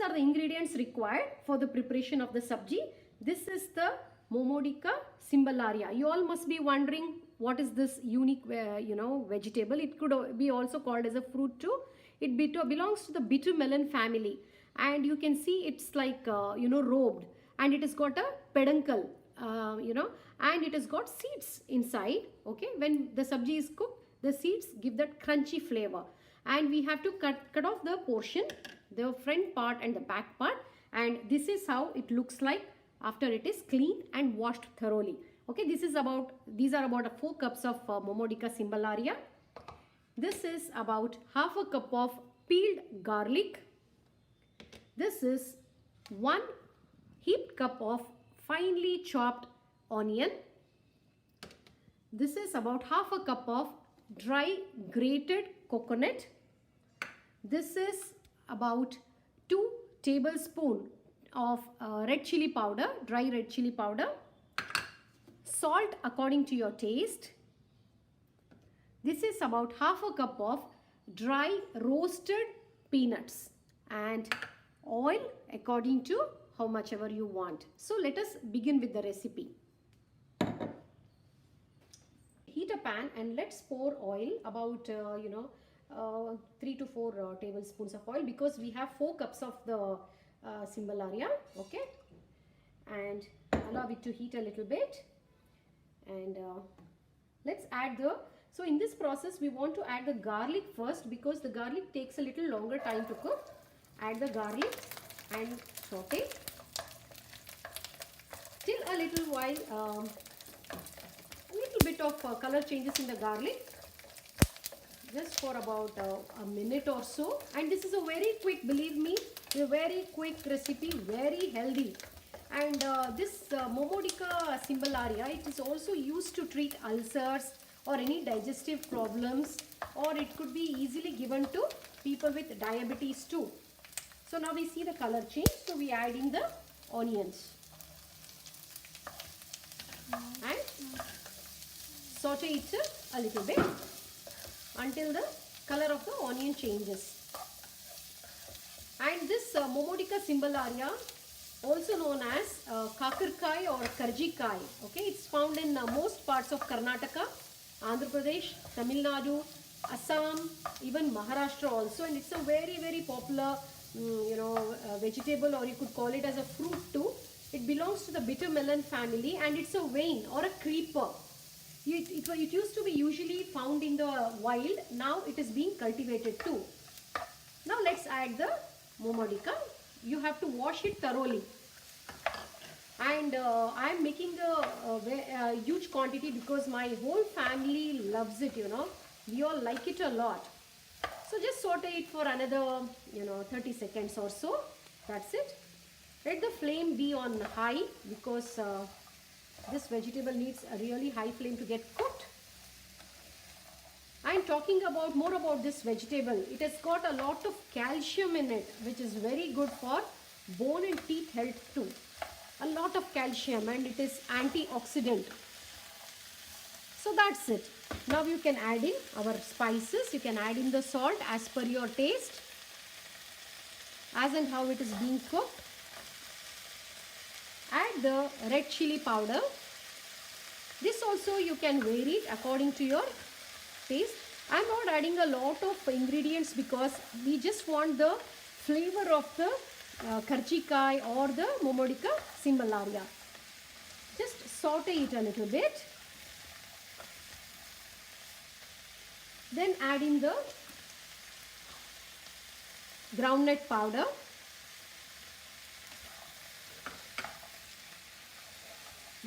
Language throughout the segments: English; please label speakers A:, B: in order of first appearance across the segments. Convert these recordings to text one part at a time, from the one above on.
A: are the ingredients required for the preparation of the sabji. This is the Momordica cymballaria. You all must be wondering what is this unique vegetable. It could be also called as a fruit too. It belongs to the bitter melon family, and you can see it's like robed, and it has got a peduncle, and it has got seeds inside. Okay, when the sabji is cooked, the seeds give that crunchy flavor, and we have to cut off the portion, the front part and the back part, and this is how it looks like after it is cleaned and washed thoroughly. Okay, these are about 4 cups of Momordica cymballaria. This is about half a cup of peeled garlic. This is 1 heaped cup of finely chopped onion. This is about half a cup of dry grated coconut. This is about 2 tablespoons of red chili powder, dry red chili powder. Salt according to your taste. This is about half a cup of dry roasted peanuts, and oil according to how much ever you want. So let us begin with the recipe. Heat a pan and let's pour oil about 3 to 4 tablespoons of oil, because we have 4 cups of the cymballaria. Okay, and allow it to heat a little bit, and let's add so in this process we want to add the garlic first, because the garlic takes a little longer time to cook. Add the garlic and saute till a little while, a little bit of color changes in the garlic, just for about a minute or so. And this is a very quick, believe me, a very quick recipe, very healthy. And this Momordica cymballaria, it is also used to treat ulcers or any digestive problems, or it could be easily given to people with diabetes too. So now we see the color change, so we add in the onions and saute it a little bit until the color of the onion changes. And this Momordica cymballaria, also known as kakarkai or karjikai, okay, it's found in most parts of Karnataka, Andhra Pradesh, Tamil Nadu, Assam, even Maharashtra also, and it's a very, very popular vegetable, or you could call it as a fruit too. It belongs to the bitter melon family, and it's a vine or a creeper. It used to be usually found in the wild. Now it is being cultivated too. Now let's add the Momordica. You have to wash it thoroughly, and I am making a huge quantity because my whole family loves it. We all like it a lot. So just saute it for another 30 seconds or so. That's it. Let the flame be on high, because this vegetable needs a really high flame to get cooked. I am talking more about this vegetable. It has got a lot of calcium in it, which is very good for bone and teeth health too. A lot of calcium, and it is antioxidant. So that's it. Now you can add in our spices. You can add in the salt as per your taste, as and how it is being cooked. Add the red chili powder. This also you can vary it according to your taste. I am not adding a lot of ingredients because we just want the flavor of the karjikai or the Momordica cymballaria. Just saute it a little bit. Then add in the groundnut powder.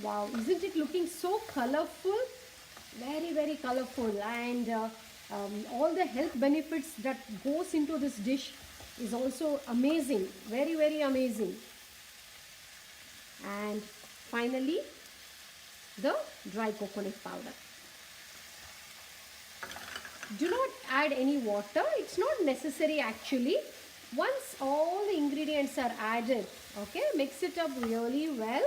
A: Wow, isn't it looking so colorful? Very, very colorful, and all the health benefits that goes into this dish is also amazing. Very, very amazing. And finally, the dry coconut powder. Do not add any water. It's not necessary actually. Once all the ingredients are added, okay, mix it up really well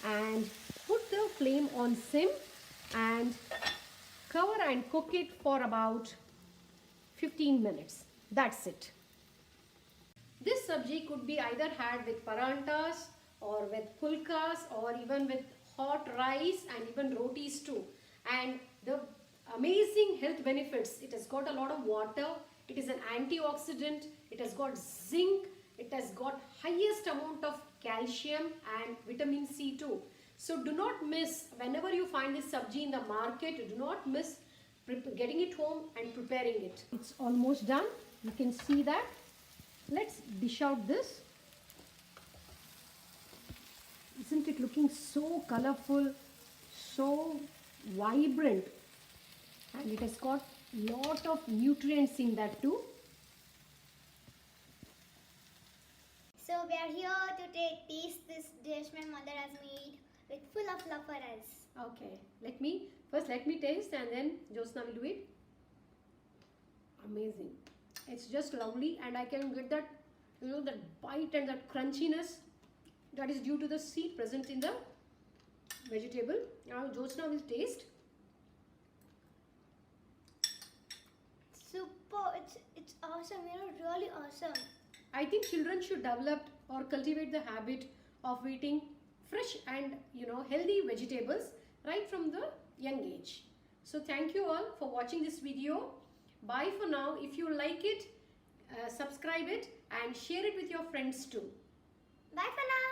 A: and put the flame on sim and cover and cook it for about 15 minutes. That's it. This sabji could be either had with parantas or with pulkas or even with hot rice and even rotis too. And the amazing health benefits, it has got a lot of water, it is an antioxidant, it has got zinc, it has got highest amount of calcium and vitamin C too. So do not miss, whenever you find this sabji in the market, do not miss getting it home and preparing it. It's almost done. You can see that. Let's dish out this. Isn't it looking so colorful, so vibrant, and it has got lot of nutrients in that too.
B: So we are here to taste this dish my mother has made with full of love for us.
A: Okay, let me taste and then Jyotsna will do it. Amazing. It's just lovely, and I can get that, you know, that bite and that crunchiness that is due to the seed present in the vegetable. Now Jyotsna will taste.
B: Super, it's awesome, you know, really awesome.
A: I think children should develop or cultivate the habit of eating fresh and, you know, healthy vegetables right from the young age. So thank you all for watching this video. Bye for now. If you like it, subscribe it and share it with your friends too.
B: Bye for now.